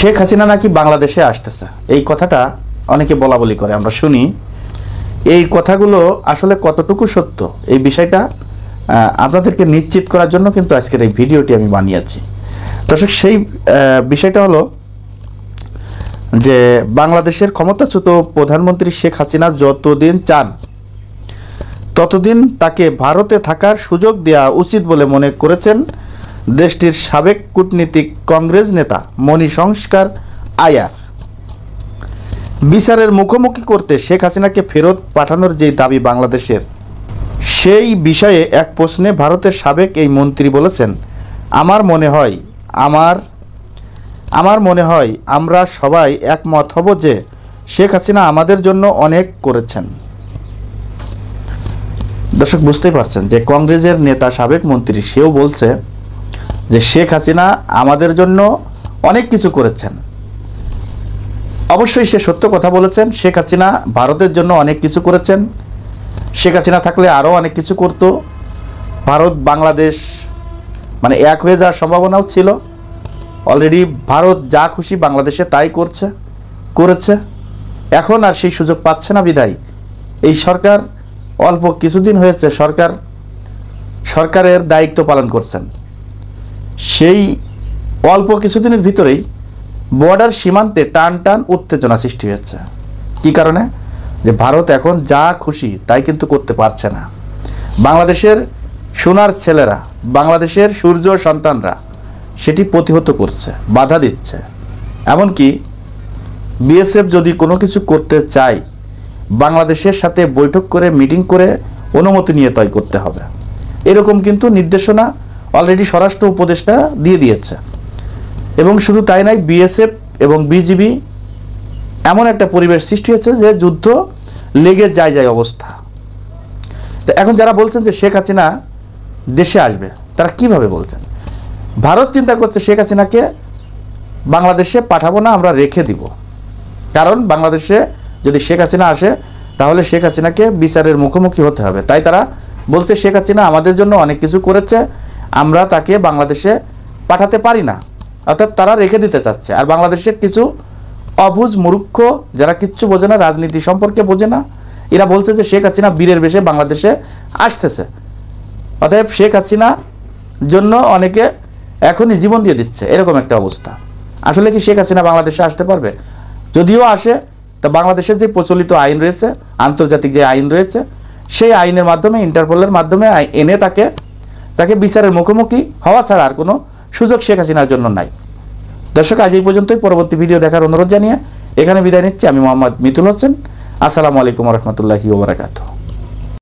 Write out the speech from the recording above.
শেখ হাসিনা নাকি বাংলাদেশে আসতেছে, এই কথাটা অনেকে বলা বলি করে, আমরা শুনি। এই কথাগুলো আসলে কতটুকু সত্য এই বিষয়টা আপনাদেরকে নিশ্চিত করার জন্য কিন্তু আজকের এই ভিডিওটি আমি বানিয়েছি। দর্শক, সেই বিষয়টা হলো যে বাংলাদেশের ক্ষমতাচ্যুত প্রধানমন্ত্রী শেখ হাসিনা যতদিন চান ততদিন তাকে ভারতে থাকার সুযোগ দেওয়া উচিত বলে মনে করেছেন দেশটির সাবেক কূটনীতিক কংগ্রেস নেতা মণিশঙ্কর আয়ার। বিচারের মুখোমুখি করতে শেখ হাসিনাকে ফেরত পাঠানোর যে দাবি বাংলাদেশের, সেই বিষয়ে এক প্রশ্নে ভারতের সাবেক এই মন্ত্রী বলেছেন, আমার মনে হয় আমরা সবাই একমত হব যে শেখ হাসিনা আমাদের জন্য অনেক করেছেন। দর্শক, বুঝতেই পারছেন যে কংগ্রেসের নেতা সাবেক মন্ত্রী সেও বলছে যে শেখ হাসিনা আমাদের জন্য অনেক কিছু করেছেন। অবশ্যই সে সত্য কথা বলেছেন। শেখ হাসিনা ভারতের জন্য অনেক কিছু করেছেন। শেখ হাসিনা থাকলে আরও অনেক কিছু করত। ভারত বাংলাদেশ মানে এক হয়ে যাওয়ার সম্ভাবনাও ছিল। অলরেডি ভারত যা খুশি বাংলাদেশে তাই করেছে। এখন আর সেই সুযোগ পাচ্ছে না বিদায় এই সরকার অল্প কিছুদিন হয়েছে সরকারের দায়িত্ব পালন করছেন। সেই অল্প কিছুদিনের ভিতরেই বর্ডার সীমান্তে টান উত্তেজনা সৃষ্টি হয়েছে। কি কারণে? যে ভারত এখন যা খুশি তাই কিন্তু করতে পারছে না। বাংলাদেশের সোনার ছেলেরা, বাংলাদেশের সূর্য সন্তানরা সেটি প্রতিহত করছে, বাধা দিচ্ছে। এমনকি বিএসএফ যদি কোনো কিছু করতে চায়, বাংলাদেশের সাথে বৈঠক করে মিটিং করে অনুমতি নিয়ে তাই করতে হবে, এরকম কিন্তু নির্দেশনা অলরেডি স্বরাষ্ট্র উপদেষ্টা দিয়ে দিয়েছে। এবং শুধু তাই নয়, বিএসএফ এবং বিজিবি এমন একটা পরিবেশ সৃষ্টি হয়েছে যে যুদ্ধ লেগে যায় অবস্থা। তো এখন যারা বলছেন যে শেখ হাসিনা দেশে আসবে, তারা কিভাবে বলছেন? ভারত চিন্তা করছে শেখ হাসিনাকে বাংলাদেশে পাঠাবো না, আমরা রেখে দিব। কারণ বাংলাদেশে যদি শেখ হাসিনা আসে তাহলে শেখ হাসিনাকে বিচারের মুখোমুখি হতে হবে। তাই তারা বলছে শেখ হাসিনা আমাদের জন্য অনেক কিছু করেছে, আমরা তাকে বাংলাদেশে পাঠাতে পারি না। অর্থাৎ তারা রেখে দিতে চাচ্ছে। আর বাংলাদেশের কিছু অবুঝ মূর্খ যারা কিচ্ছু বোঝে না, রাজনীতি সম্পর্কে বোঝে না, এরা বলছে যে শেখ হাসিনা বীরের বেশে বাংলাদেশে আসতেছে। অতএব শেখ হাসিনা জন্য অনেকে এখনই জীবন দিয়ে দিচ্ছে, এরকম একটা অবস্থা। আসলে কি শেখ হাসিনা বাংলাদেশে আসতে পারবে? যদিও আসে, তা বাংলাদেশের যে প্রচলিত আইন রয়েছে, আন্তর্জাতিক যে আইন রয়েছে, সেই আইনের মাধ্যমে, ইন্টারপোলের মাধ্যমে এনে তাকে বিচারের মুখোমুখি হওয়া ছাড়া আর কোনো সুযোগ শেখ হাসিনার জন্য নাই। দর্শক, আজ এই পর্যন্তই। পরবর্তী ভিডিও দেখার অনুরোধ জানিয়ে এখানে বিদায় নিচ্ছি। আমি মোহাম্মদ মিতুল হোসেন। আসসালামু আলাইকুম রহমতুল্লাহি ওয়া বারাকাতুহু।